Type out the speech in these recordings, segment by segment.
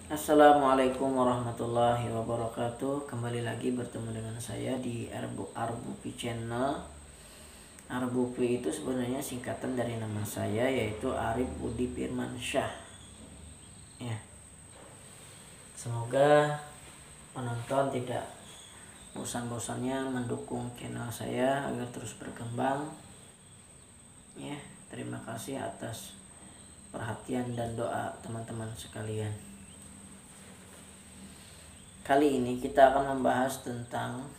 Assalamualaikum warahmatullahi wabarakatuh. Kembali lagi bertemu dengan saya di Arbupi Channel. Arbupi itu sebenarnya singkatan dari nama saya, yaitu Arif Budi Firmansyah. Ya, semoga penonton tidak bosan-bosannya mendukung channel saya agar terus berkembang. Ya, terima kasih atas perhatian dan doa teman-teman sekalian. Kali ini kita akan membahas tentang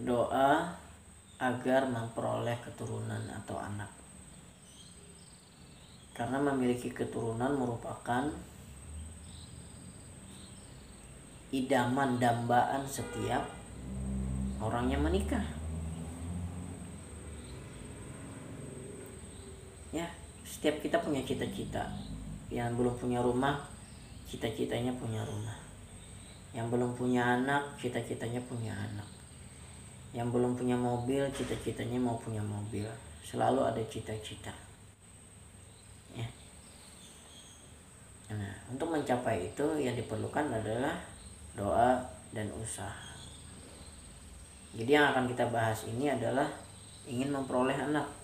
doa agar memperoleh keturunan atau anak. Karena memiliki keturunan merupakan idaman dambaan setiap orang yang menikah. Ya, setiap kita punya cita-cita. Yang belum punya rumah, cita-citanya punya rumah. Yang belum punya anak, cita-citanya punya anak. Yang belum punya mobil, cita-citanya mau punya mobil. Selalu ada cita-cita. Ya. Nah, untuk mencapai itu yang diperlukan adalah doa dan usaha. Jadi yang akan kita bahas ini adalah ingin memperoleh anak.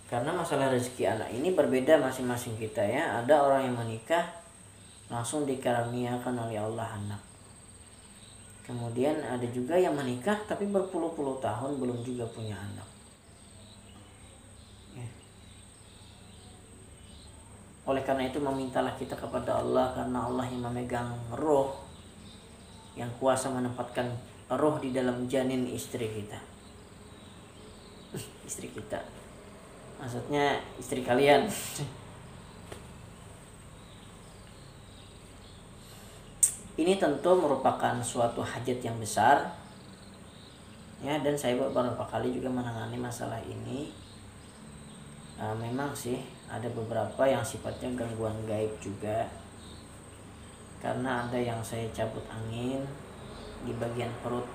Karena masalah rezeki anak ini berbeda masing-masing kita ya. Ada orang yang menikah langsung dikaruniakan oleh Allah anak. Kemudian ada juga yang menikah tapi berpuluh-puluh tahun belum juga punya anak. Ya. Oleh karena itu memintalah kita kepada Allah, karena Allah yang memegang roh, yang kuasa menempatkan roh di dalam janin istri kita. Istri kita, maksudnya istri kalian. Ini tentu merupakan suatu hajat yang besar ya, dan saya beberapa kali juga menangani masalah ini. Memang sih ada beberapa yang sifatnya gangguan gaib juga, karena ada yang saya cabut angin di bagian perut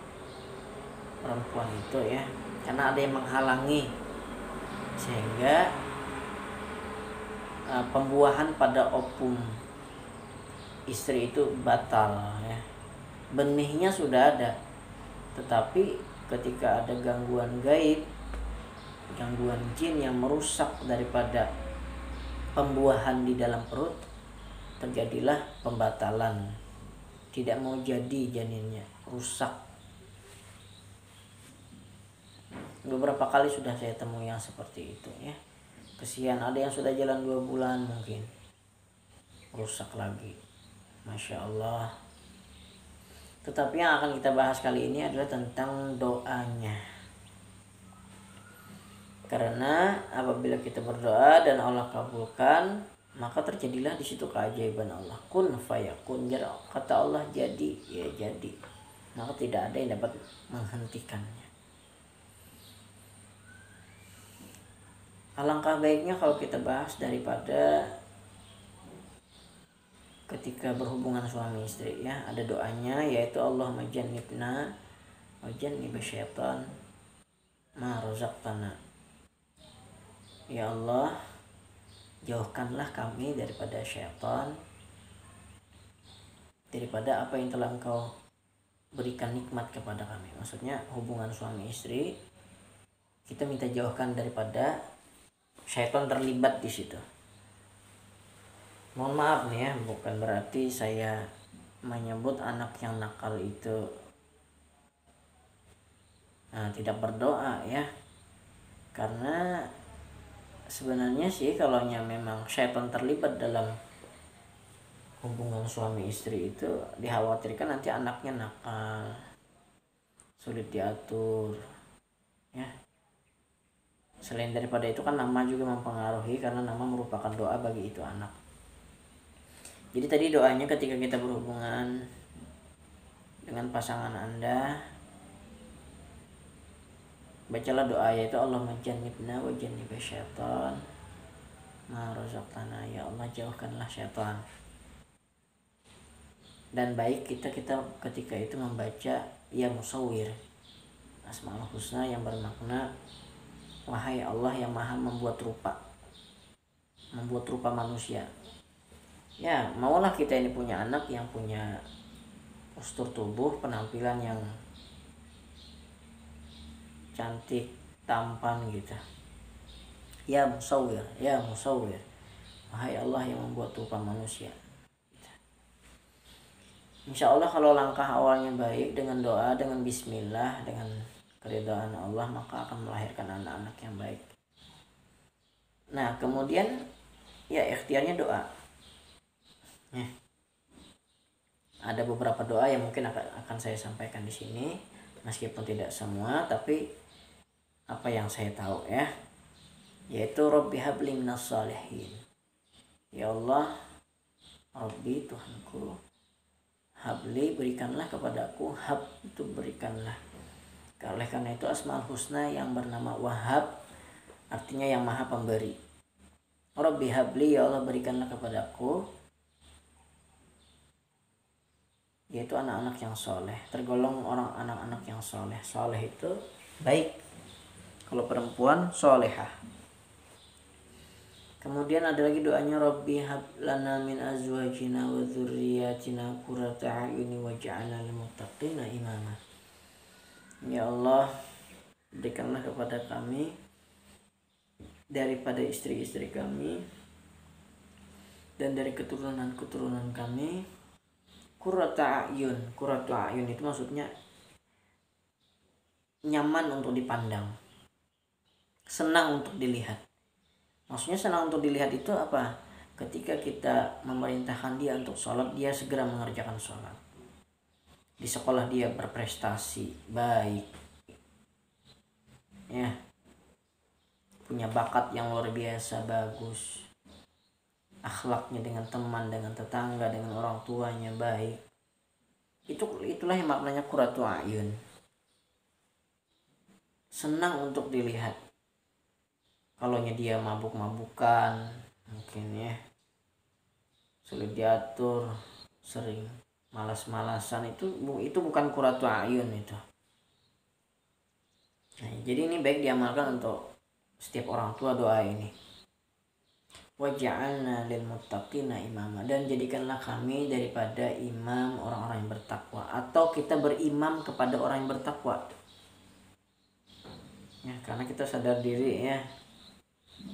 perempuan itu ya, karena ada yang menghalangi sehingga pembuahan pada opum istri itu batal ya. Benihnya sudah ada, tetapi ketika ada gangguan gaib, gangguan jin yang merusak daripada pembuahan di dalam perut, terjadilah pembatalan. Tidak mau jadi janinnya, rusak. Beberapa kali sudah saya temui yang seperti itu ya. Kesian, ada yang sudah jalan 2 bulan mungkin rusak lagi. Masya Allah. Tetapi yang akan kita bahas kali ini adalah tentang doanya. Karena apabila kita berdoa dan Allah kabulkan, maka terjadilah di situ keajaiban Allah. Kun fayakun. Kata Allah jadi, ya jadi. Maka tidak ada yang dapat menghentikannya. Alangkah baiknya kalau kita bahas daripada ketika berhubungan suami istri ya, ada doanya, yaitu Allahumma jannibna wa jannib syaitan ma razaqtana. Ya Allah, jauhkanlah kami daripada syaitan, daripada apa yang telah Engkau berikan nikmat kepada kami. Maksudnya hubungan suami istri, kita minta jauhkan daripada syaitan terlibat di situ. Mohon maaf nih ya, bukan berarti saya menyebut anak yang nakal itu tidak berdoa ya. Karena sebenarnya sih kalau memang syaitan terlibat dalam hubungan suami istri itu, dikhawatirkan nanti anaknya nakal, sulit diatur ya. Selain daripada itu kan nama juga mempengaruhi, karena nama merupakan doa bagi itu anak. Jadi tadi doanya ketika kita berhubungan dengan pasangan Anda, bacalah doa, yaitu Allahumma jannibna wa jannib syaitan ma razaqtana. Ya Allah, jauhkanlah syaitan. Dan baik kita ketika itu membaca ya musawwir, Asmaul Husna, yang bermakna wahai Allah yang maha membuat rupa. membuat rupa manusia. Ya, maulah kita ini punya anak yang punya postur tubuh, penampilan yang cantik, tampan gitu. Ya musawwir, ya musawwir. Wahai Allah yang membuat rupa manusia. Insya Allah kalau langkah awalnya baik, dengan doa, dengan bismillah, dengan keridhaan Allah, maka akan melahirkan anak-anak yang baik. Nah kemudian ya ikhtiarnya doa. Ada beberapa doa yang mungkin akan saya sampaikan di sini, meskipun tidak semua, tapi apa yang saya tahu ya, yaitu Rabbi habli minas shalihin. Ya Allah, Rabbi Tuhanku, habli berikanlah kepadaku, hab itu berikanlah. Oleh karena itu Asmaul Husna yang bernama Wahhab artinya yang maha pemberi. Rabbi habli, ya Allah berikanlah kepadaku, yaitu anak-anak yang soleh, tergolong orang anak-anak yang soleh. Soleh itu baik, kalau perempuan solehah. Kemudian ada lagi doanya, Rabbi hab lana min azwajina wa dzurriyyatina qurrata a'yuni waj'alna lil muttaqina imama. Ya Allah, berikanlah kepada kami daripada istri-istri kami dan dari keturunan-keturunan kami qurrata a'yun. Qurrata a'yun itu maksudnya nyaman untuk dipandang, senang untuk dilihat. Maksudnya senang untuk dilihat itu apa? Ketika kita memerintahkan dia untuk sholat, dia segera mengerjakan sholat. Di sekolah dia berprestasi baik, ya, punya bakat yang luar biasa bagus, akhlaknya dengan teman, dengan tetangga, dengan orang tuanya baik. Itulah yang maknanya qurratu a'yun. Senang untuk dilihat. Kalau dia mabuk-mabukan, mungkin ya, sulit diatur, sering malas-malasan, itu bukan qurratu a'yun itu. Nah, jadi ini baik diamalkan untuk setiap orang tua doa ini. Waj'alna lil muttaqina imama, dan jadikanlah kami daripada imam orang-orang yang bertakwa, atau kita berimam kepada orang yang bertakwa. Ya, karena kita sadar diri ya,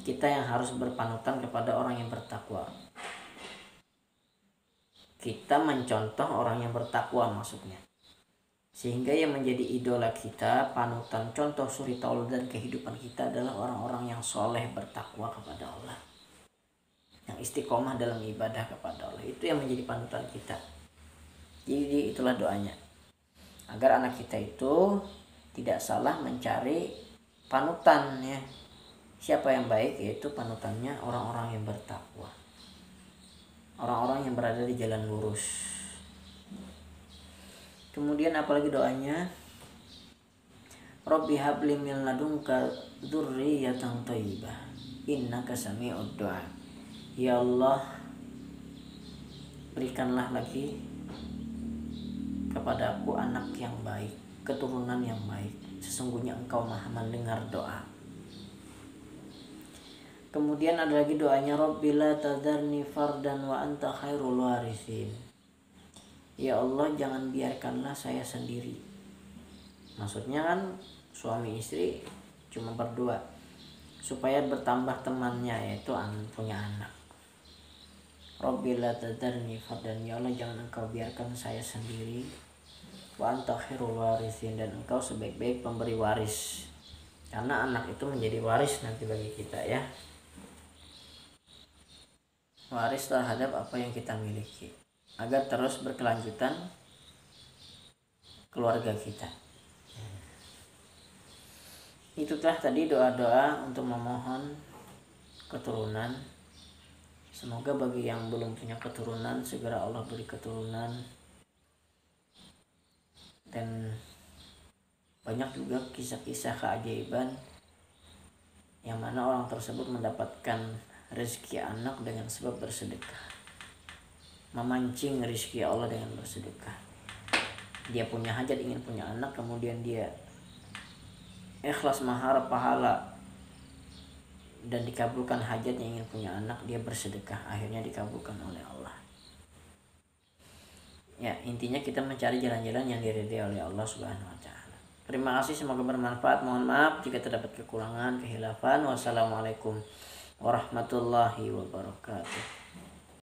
kita yang harus berpanutan kepada orang yang bertakwa. Kita mencontoh orang yang bertakwa maksudnya. Sehingga yang menjadi idola kita, panutan, contoh suri tauladan kehidupan kita adalah orang-orang yang soleh bertakwa kepada Allah, yang istiqomah dalam ibadah kepada Allah. Itu yang menjadi panutan kita. Jadi itulah doanya, agar anak kita itu tidak salah mencari panutan ya. Siapa yang baik, yaitu panutannya orang-orang yang bertakwa, orang-orang yang berada di jalan lurus. Kemudian apalagi doanya, Rabbi habli min ladunka dzurriyyatan thayyibah innaka sami'ud du'a. Ya Allah, berikanlah lagi kepadaku anak yang baik, keturunan yang baik, sesungguhnya Engkau maha mendengar doa. Kemudian ada lagi doanya, Rabbi la tadharni fardan wa anta khairul warithin. Ya Allah, jangan biarkanlah saya sendiri. Maksudnya kan suami istri cuma berdua, supaya bertambah temannya, yaitu punya anak. Rabbi la tadharni fardan, ya Allah jangan Engkau biarkan saya sendiri. Wa anta khairul warithin, dan Engkau sebaik-baik pemberi waris. Karena anak itu menjadi waris nanti bagi kita ya, waris terhadap apa yang kita miliki, agar terus berkelanjutan keluarga kita. Itulah tadi doa-doa untuk memohon keturunan. Semoga bagi yang belum punya keturunan, segera Allah beri keturunan. Dan banyak juga kisah-kisah keajaiban yang mana orang tersebut mendapatkan rezeki anak dengan sebab bersedekah, memancing rezeki Allah dengan bersedekah. Dia punya hajat, ingin punya anak, kemudian dia ikhlas mengharap pahala dan dikabulkan hajatnya, ingin punya anak, dia bersedekah, akhirnya dikabulkan oleh Allah. Ya, intinya kita mencari jalan-jalan yang diridhai oleh Allah Subhanahu wa taala. Terima kasih, semoga bermanfaat. Mohon maaf jika terdapat kekurangan, kehilafan. Wassalamualaikum warahmatullahi wabarakatuh.